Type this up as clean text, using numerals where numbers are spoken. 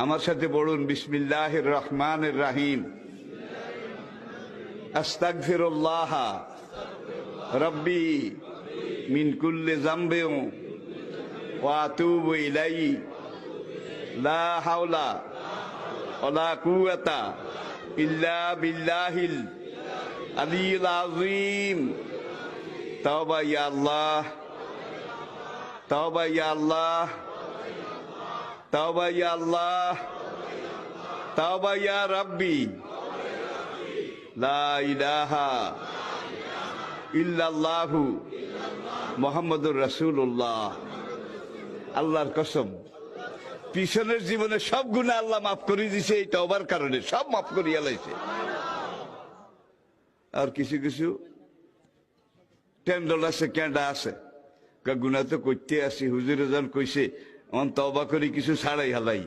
আমার সাথে পড়ুন, বিসমিল্লাহির রহমানির রহিম। আস্তাগফিরুল্লাহ রব্বি মিন কুল্লি যামবিন ওয়া আতুবু ইলাইহি লা হাওলা ওয়ালা কুওয়াতা ইল্লা বিল্লাহিল আলিয়্যিল আযীম। তাওবা ইয়া আল্লাহ, তাওবা ইয়া আল্লাহ, তাওবা ইয়া আল্লাহ, তাওবা ইয়া রাব্বি, লা ইলাহা ইল্লাল্লাহু মুহাম্মাদুর রাসূলুল্লাহ। আল্লাহর কসম, পিছনের জীবনে সব গুনাহ আল্লাহ মাফ করে দিয়েছে এই তওবার কারণে, সব মাফ করিয়া লাইছে। আর কিছু কিছু টেন্ডল আছে, কেন্ডা আছে, গুনাহ তো করতে আসি, হুজুরে যখন কইছে তওবা করি কিছু ছাড়াই হালাই।